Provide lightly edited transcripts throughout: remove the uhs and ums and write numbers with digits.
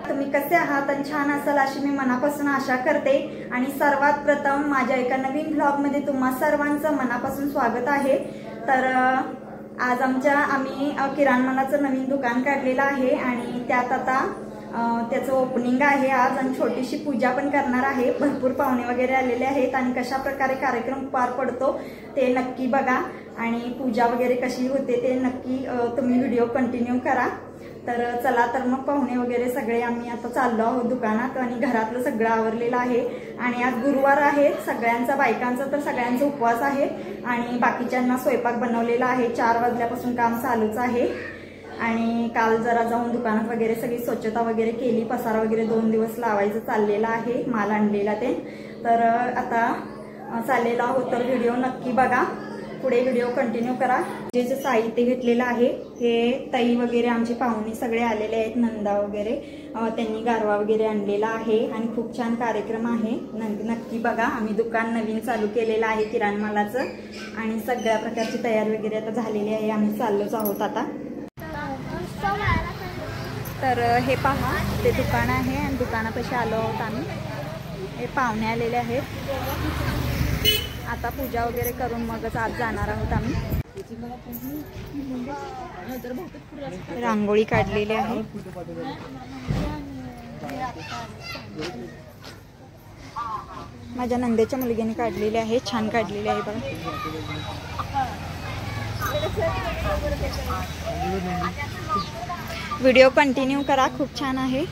तुम्ही कसे आहात आणि छान असाल अशी मी मनापासून आशा करते। आणि सर्वात प्रथम माझ्या एका नवीन ब्लॉग मध्ये तुम्हा सर्वांचं मनापासून स्वागत आहे। तर आज आम्ही किराणा मालाचं नवीन दुकान काढलेलं आहे आणि त्यात आता त्याचं ओपनिंग आहे आज आणि छोटीशी पूजा पण करणार आहे। भरपूर पाहुणे वगैरे आलेले आहेत आणि कशा प्रकारे कार्यक्रम पार पडतो ते नक्की बघा आणि पूजा वगैरे कशी होते ते नक्की तुम्ही व्हिडिओ कंटिन्यू करा। तर चला तर मग पाहुणे वगैरे सगळे आम्ही आता चाललो आहोत दुकानात आणि घरातलं सगळं आवरलेलं आहे। आणि आज गुरुवार आहे, सगळ्यांचा बायकांचा तर सगळ्यांचा उपवास आहे आणि बाकीच्यांना स्वयंपाक बनवलेला आहे। 4 वाजल्यापासून काम चालूच आहे आणि काल जरा जाऊन दुकानात वगैरे सगळी स्वच्छता वगैरे केली, पसारा वगैरे 2 दिवस लावायचं चाललेला आहे, माल आणलेला ते। तर आता चाललेला आहोत, तर व्हिडिओ नक्की बघा, पुढे व्हिडिओ कंटिन्यू करा। जे साहित्य घेतलेलं आहे हे ताई वगैरे आमचे पाहुणे सगळे आलेले आहेत, नंदा वगैरे त्यांनी गारवा वगैरे आणलेला आहे आणि खूप छान कार्यक्रम आहे, नक्की बघा। आम्ही दुकान नवीन चालू केलेलं आहे किराणा मालाचं आणि सगळ्या प्रकारची तयारी वगैरे आता झालेली आहे, आम्ही चाललोच आहोत आता। तर हे पहा ते दुकान आहे आणि दुकानापाशी आलो आहोत आम्ही। हे पाहुणे आलेले आहेत, आता पूजा वगैरे करून मगच आज जाणार आहोत आम्ही। रांगोळी काढलेली आहे, माझ्या नंदेच्या मुलगीने काढलेली आहे, छान काढलेली आहे बघा। व्हिडिओ कंटिन्यू करा, खूप छान आहे।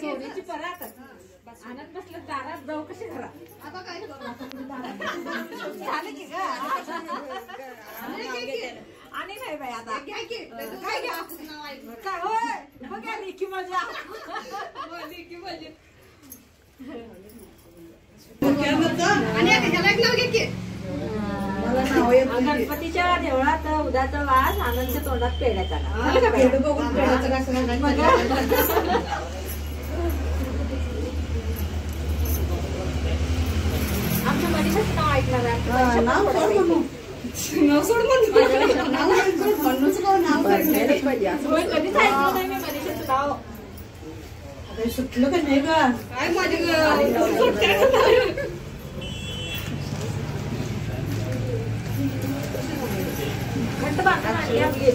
सोडीची परत आणत बसलं दारात जाऊ कशी घरात आता काय झालं की ग आणि नाही बाई आता काय घ्या काय होय बघा लेकी मजा लेकी मजा गणपतीच्या देवळात उद्याचा वास आनंदच्या तोंडात पेढ्याचा आमच्या मनीषाचं नाव ऐकणार आहे. नाव सोड म्हणू. नाव सोड म्हणून. म्हणूच गो नाव काढायलाच पाहिजे. होय, कधीच ऐकलं नाही मी मनीषाचं नाव. अरे सुटलं का नाही ग? काय माझे सुटते. घट्ट बांधा नाही.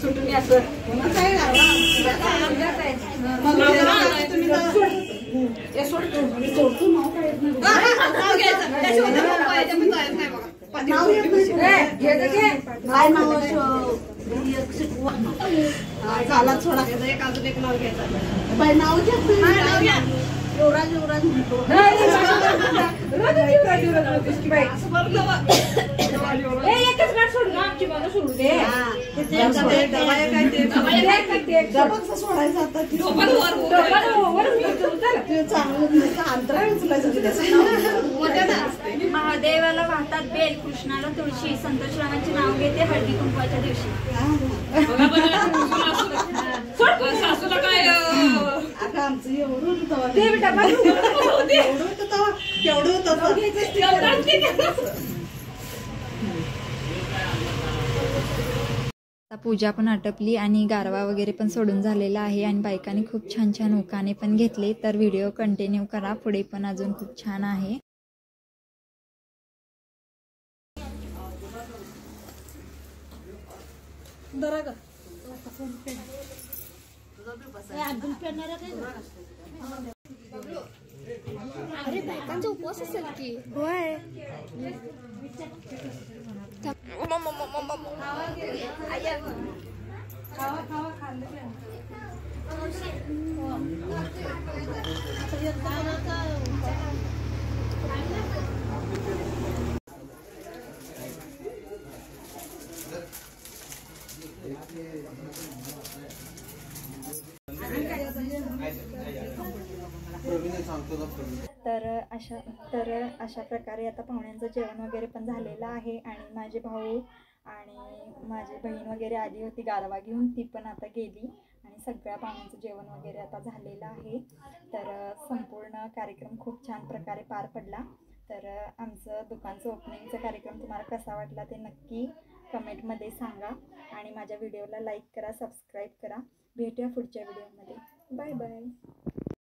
सुटून या सर. पुन्हा काय घालवा? मग तुम्ही हे सोडतो. मी सोडतो नाव काय येत नाही. नाव घ्यायचं. त्याशिवाय तर मग पाहायचं पण जायचं नाही बघा. नाव येत नाही. काय नाव झाला थोडा एक अजून एक नाव घ्यायचं. बाई नाव घेत हा, नाव घ्या. युवराज युवराज म्हणतो. असं बरं नवा. एकच गाठ सोडून आमची मला सोडू दे. डबा सोडायचा आता ते अंतराळ उचलायचं तिथे. महादेवाला वाहतात बेल, कृष्णाला तुळशी, संतोषरामांचे नाव घेते हळदी कुंकवाच्या दिवशी. सासूला काय आता आमचं एवढं होतं तेव्हा. एवढं होतं तेव्हा केवढं होतं. आता पूजा पण आटपली आणि गारवा वगैरे पण सोडून झालेला आहे आणि बायकांनी खूप छान छान उकाणे पण घेतले. तर व्हिडिओ कंटिन्यू करा, पुढे पण अजून खूप छान आहे. अरे बायकांचा उपवास असेल की. होय. तर अशा प्रकारे आता पाहुण्यांचं जेवण वगैरे पण झालेलं आहे आणि माझे भाऊ आणि माझी बहीण वगैरे आली होती गारवा घेऊन, ती पण आता गेली आणि सगळ्या पाहुण्यांचं जेवण वगैरे आता झालेलं आहे. तर संपूर्ण कार्यक्रम खूप छान प्रकारे पार पडला. तर आमचं दुकानचं ओपनिंगचा कार्यक्रम तुम्हाला कसा वाटला ते नक्की कमेंटमध्ये सांगा आणि माझ्या व्हिडिओला लाईक करा, सबस्क्राईब करा. भेटूया पुढच्या व्हिडिओमध्ये. Bye bye.